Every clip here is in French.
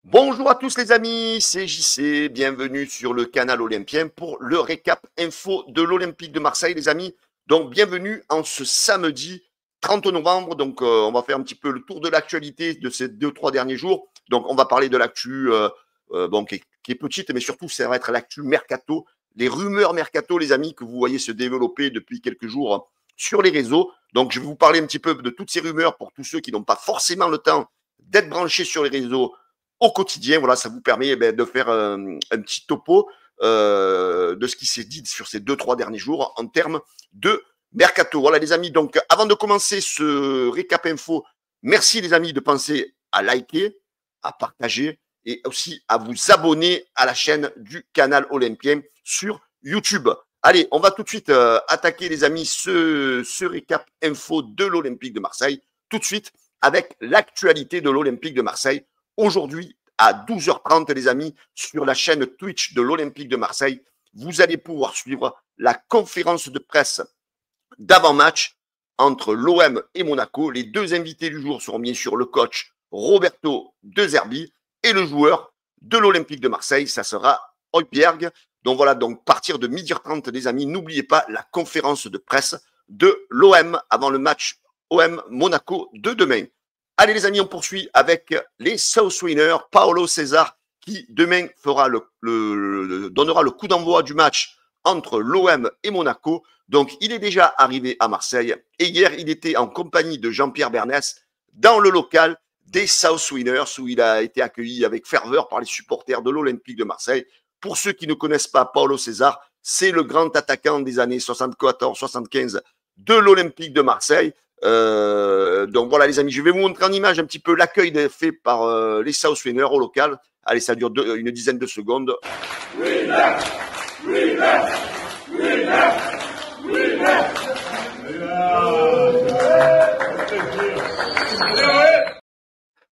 Bonjour à tous les amis, c'est JC, bienvenue sur le canal Olympien pour le récap info de l'Olympique de Marseille les amis. Donc bienvenue en ce samedi 30 novembre, donc on va faire un petit peu le tour de l'actualité de ces 2-3 derniers jours. Donc on va parler de l'actu bon, qui est petite, mais surtout ça va être l'actu mercato, les rumeurs mercato les amis que vous voyez se développer depuis quelques jours sur les réseaux. Donc je vais vous parler un petit peu de toutes ces rumeurs pour tous ceux qui n'ont pas forcément le temps d'être branchés sur les réseaux au quotidien. Voilà, ça vous permet de faire un petit topo de ce qui s'est dit sur ces 2-3 derniers jours en termes de mercato. Voilà les amis, donc avant de commencer ce récap info, merci les amis de penser à liker, à partager et aussi à vous abonner à la chaîne du canal Olympien sur YouTube. Allez, on va tout de suite attaquer les amis ce récap info de l'Olympique de Marseille, tout de suite avec l'actualité de l'Olympique de Marseille. Aujourd'hui, à 12h30, les amis, sur la chaîne Twitch de l'Olympique de Marseille, vous allez pouvoir suivre la conférence de presse d'avant-match entre l'OM et Monaco. Les deux invités du jour seront bien sûr le coach Roberto De Zerbi et le joueur de l'Olympique de Marseille, ça sera Højbjerg. Donc voilà, donc partir de 12h30, les amis, n'oubliez pas la conférence de presse de l'OM avant le match OM Monaco de demain. Allez les amis, on poursuit avec les South Winners, Paulo César qui demain donnera le coup d'envoi du match entre l'OM et Monaco. Donc il est déjà arrivé à Marseille et hier il était en compagnie de Jean-Pierre Bernès dans le local des South Winners où il a été accueilli avec ferveur par les supporters de l'Olympique de Marseille. Pour ceux qui ne connaissent pas Paulo César, c'est le grand attaquant des années 74-75 de l'Olympique de Marseille. Donc voilà les amis, je vais vous montrer en image un petit peu l'accueil fait par les South Winners au local. Allez, ça dure une dizaine de secondes.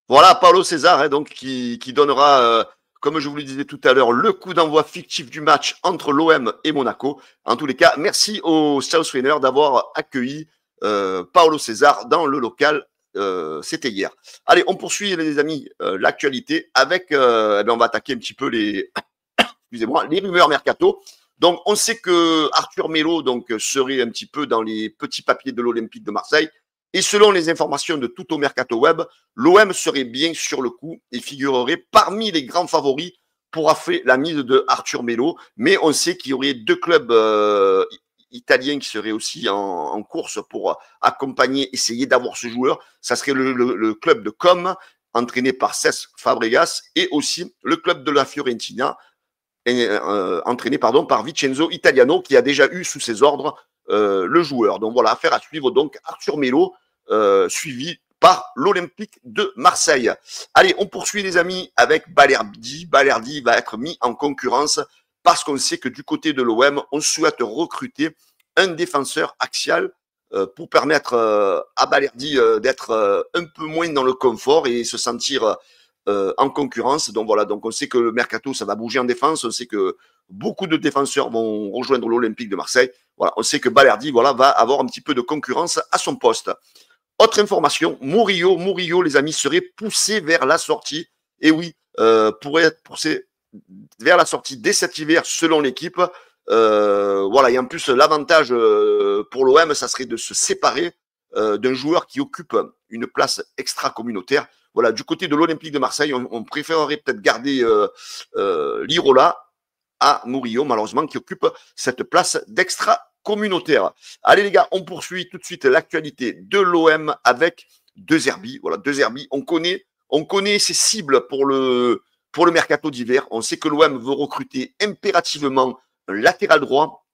Voilà Paulo César hein, donc qui donnera comme je vous le disais tout à l'heure, le coup d'envoi fictif du match entre l'OM et Monaco. En tous les cas, merci aux South Winners d'avoir accueilli Paulo César dans le local, c'était hier. Allez, on poursuit les amis l'actualité avec, on va attaquer un petit peu les rumeurs mercato. Donc on sait que Arthur Melo donc serait un petit peu dans les petits papiers de l'Olympique de Marseille. Et selon les informations de Tutto Mercato Web, l'OM serait bien sur le coup et figurerait parmi les grands favoris pour avoir la mise de Arthur Melo. Mais on sait qu'il y aurait deux clubs italiens qui seraient aussi en course pour accompagner, essayer d'avoir ce joueur. Ça serait le club de Com, entraîné par Cesc Fabregas, et aussi le club de la Fiorentina, entraîné par Vincenzo Italiano, qui a déjà eu sous ses ordres le joueur. Donc voilà, affaire à suivre donc Arthur Melo, suivi par l'Olympique de Marseille. Allez, on poursuit les amis avec Balerdi. Balerdi va être mis en concurrence parce qu'on sait que du côté de l'OM, on souhaite recruter un défenseur axial pour permettre à Balerdi d'être un peu moins dans le confort et se sentir en concurrence. Donc voilà, donc on sait que le mercato, ça va bouger en défense. On sait que beaucoup de défenseurs vont rejoindre l'Olympique de Marseille. Voilà, on sait que Balerdi va avoir un petit peu de concurrence à son poste. Autre information, Murillo, les amis, serait poussé vers la sortie. Et oui, pourrait être poussé vers la sortie dès cet hiver, selon l'équipe. Voilà, et en plus, l'avantage pour l'OM, ça serait de se séparer d'un joueur qui occupe une place extra-communautaire. Voilà, du côté de l'Olympique de Marseille, on préférerait peut-être garder Lirola à Murillo, malheureusement, qui occupe cette place d'extra-communautaire. Allez les gars, on poursuit tout de suite l'actualité de l'OM avec De Zerbi. Voilà, De Zerbi, on connaît ses cibles pour le mercato d'hiver. On sait que l'OM veut recruter impérativement un latéral droit,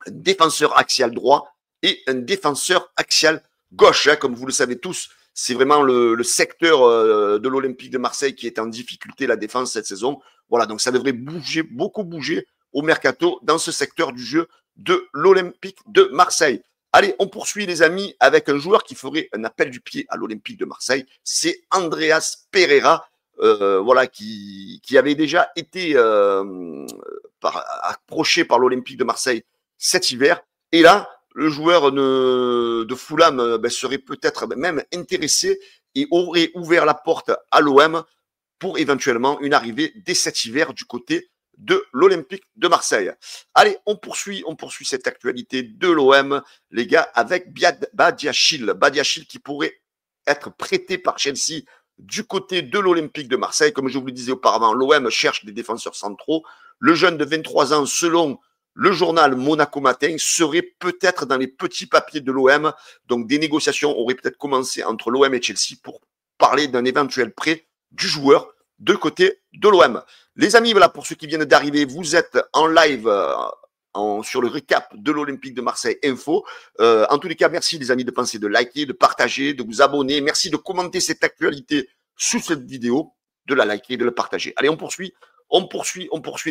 un défenseur axial droit et un défenseur axial gauche. Hein, comme vous le savez tous, c'est vraiment le secteur de l'Olympique de Marseille qui est en difficulté, la défense cette saison. Voilà, donc ça devrait beaucoup bouger au mercato dans ce secteur du jeu de l'Olympique de Marseille. Allez, on poursuit les amis avec un joueur qui ferait un appel du pied à l'Olympique de Marseille. C'est Andreas Pereira, voilà, qui avait déjà été approché par l'Olympique de Marseille cet hiver. Et là, le joueur de Fulham serait peut-être même intéressé et aurait ouvert la porte à l'OM pour éventuellement une arrivée dès cet hiver du côté de l'Olympique de Marseille. Allez, on poursuit cette actualité de l'OM, les gars, avec Badiachil. Badiachil qui pourrait être prêté par Chelsea du côté de l'Olympique de Marseille. Comme je vous le disais auparavant, l'OM cherche des défenseurs centraux. Le jeune de 23 ans, selon le journal Monaco Matin, serait peut-être dans les petits papiers de l'OM. Donc des négociations auraient peut-être commencé entre l'OM et Chelsea pour parler d'un éventuel prêt du joueur de côté de l'OM. Les amis, voilà, pour ceux qui viennent d'arriver, vous êtes en live sur le récap de l'Olympique de Marseille Info. En tous les cas, merci les amis de penser, de liker, de partager, de vous abonner. Merci de commenter cette actualité sous cette vidéo, de la liker, de la partager. Allez, on poursuit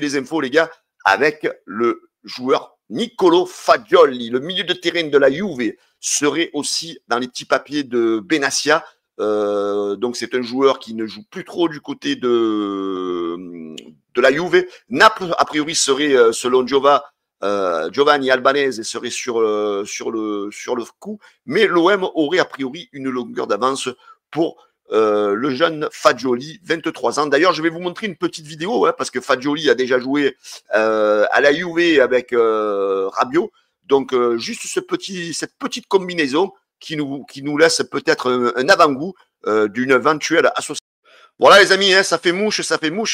les infos, les gars, avec le joueur Nicolo Fagioli. Le milieu de terrain de la Juve serait aussi dans les petits papiers de Benassia. Donc c'est un joueur qui ne joue plus trop du côté de la Juve. Naples, a priori, serait, selon Giovanni Albanese, serait sur le coup, mais l'OM aurait a priori une longueur d'avance pour le jeune Fagioli, 23 ans. D'ailleurs, je vais vous montrer une petite vidéo, parce que Fagioli a déjà joué à la Juve avec Rabiot. Donc, juste cette petite combinaison qui nous laisse peut-être un avant-goût d'une éventuelle association. Voilà les amis, ça fait mouche,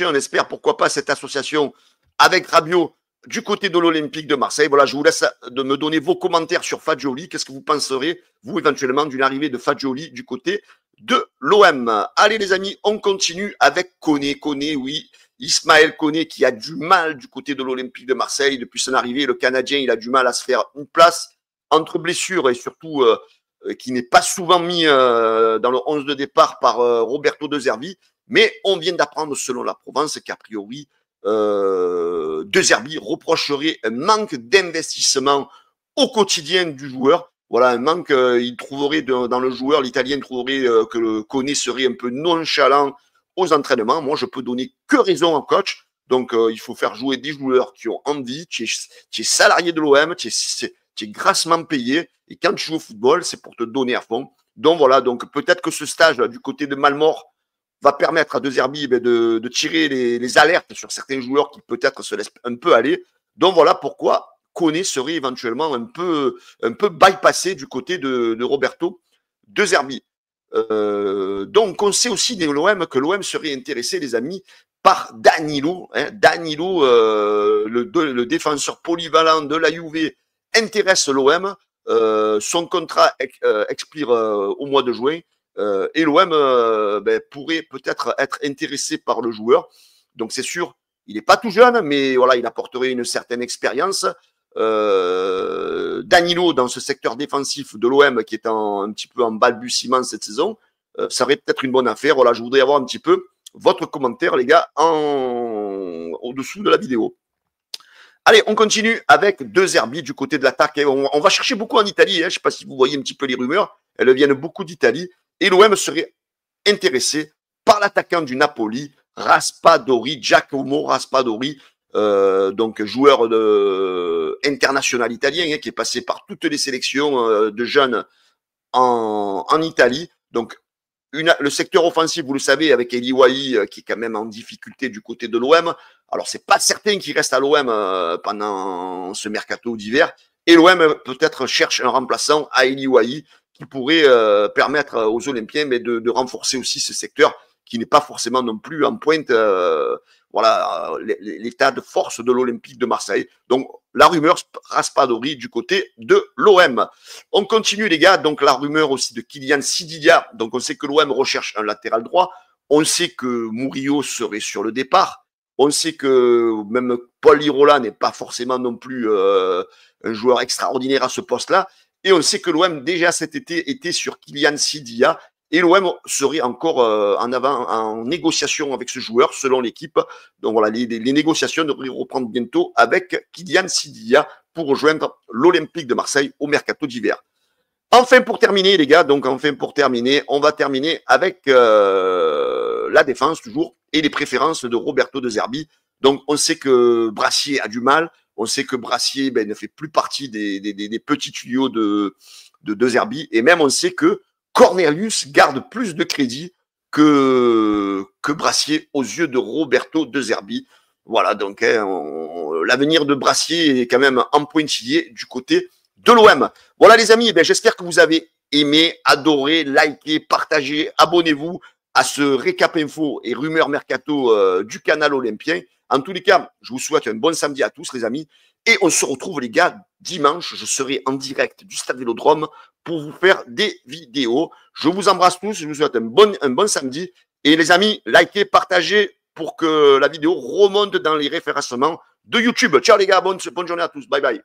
on espère pourquoi pas cette association avec Rabiot du côté de l'Olympique de Marseille. Voilà, je vous laisse de me donner vos commentaires sur Fagioli. Qu'est-ce que vous penserez, vous, éventuellement, d'une arrivée de Fagioli du côté de l'OM? Allez les amis, on continue avec Koné, oui, Ismaël Koné qui a du mal du côté de l'Olympique de Marseille. Depuis son arrivée, le Canadien, il a du mal à se faire une place entre blessures et surtout qui n'est pas souvent mis dans le 11 de départ par Roberto De Zerbi. Mais on vient d'apprendre, selon la Provence, qu'a priori, De Zerbi reprocherait un manque d'investissement au quotidien du joueur. Voilà, un manque, il trouverait dans le joueur, l'Italien trouverait que le Koné serait un peu nonchalant aux entraînements. Moi, je peux donner que raison au coach. Donc, il faut faire jouer des joueurs qui ont envie. Tu es salarié de l'OM, tu es grassement payé. Et quand tu joues au football, c'est pour te donner à fond. Donc, voilà, donc peut-être que ce stage là, du côté de Malmort va permettre à De Zerbi de tirer les alertes sur certains joueurs qui peut-être se laissent un peu aller. Donc, voilà pourquoi Koné serait éventuellement un peu bypassé du côté de Roberto De Zerbi. Donc, on sait aussi de l'OM que l'OM serait intéressé, les amis, par Danilo. Danilo, le défenseur polyvalent de la Juve, intéresse l'OM. Son contrat expire au mois de juin. Et l'OM pourrait peut-être être intéressé par le joueur. Donc, c'est sûr, il n'est pas tout jeune, mais voilà, il apporterait une certaine expérience. Danilo dans ce secteur défensif de l'OM qui est un petit peu en balbutiement cette saison, ça aurait peut-être une bonne affaire. Voilà, je voudrais avoir un petit peu votre commentaire, les gars, au-dessous de la vidéo. Allez, on continue avec De Zerbi du côté de l'attaque. On va chercher beaucoup en Italie. Je ne sais pas si vous voyez un petit peu les rumeurs. Elles viennent beaucoup d'Italie. Et l'OM serait intéressé par l'attaquant du Napoli, Giacomo Raspadori, donc joueur international italien qui est passé par toutes les sélections de jeunes en Italie. Donc, le secteur offensif, vous le savez, avec Eli Wahi qui est quand même en difficulté du côté de l'OM. Alors, c'est pas certain qu'il reste à l'OM pendant ce mercato d'hiver. Et l'OM peut-être cherche un remplaçant à Eli Wahi qui pourrait permettre aux Olympiens de renforcer aussi ce secteur qui n'est pas forcément non plus en pointe, voilà, l'état de force de l'Olympique de Marseille. Donc, la rumeur Raspadori du côté de l'OM. On continue, les gars. Donc, la rumeur aussi de Kylian Sidilia. Donc, on sait que l'OM recherche un latéral droit. On sait que Murillo serait sur le départ. On sait que même Paul Lirola n'est pas forcément non plus un joueur extraordinaire à ce poste-là. Et on sait que l'OM, déjà cet été, était sur Kylian Sidilia. Et l'OM serait encore en négociation avec ce joueur, selon l'équipe. Donc voilà, les négociations devraient reprendre bientôt avec Kylian Sidilia pour rejoindre l'Olympique de Marseille au mercato d'hiver. Enfin, pour terminer, les gars, on va terminer avec la défense toujours et les préférences de Roberto De Zerbi. Donc, on sait que Brassier a du mal. On sait que Brassier ne fait plus partie des petits tuyaux de Zerbi. Et même, on sait que Cornelius garde plus de crédit que Brassier aux yeux de Roberto De Zerbi. Voilà, donc hein, l'avenir de Brassier est quand même en pointillé du côté de l'OM. Voilà les amis, eh j'espère que vous avez aimé, adoré, liké, partagé, abonnez-vous à ce récap info et rumeur mercato du canal olympien. En tous les cas, je vous souhaite un bon samedi à tous les amis et on se retrouve les gars dimanche. Je serai en direct du Stade Vélodrome pour vous faire des vidéos. Je vous embrasse tous, je vous souhaite un bon samedi et les amis, likez, partagez pour que la vidéo remonte dans les référencements de YouTube. Ciao les gars, bonne journée à tous, bye bye.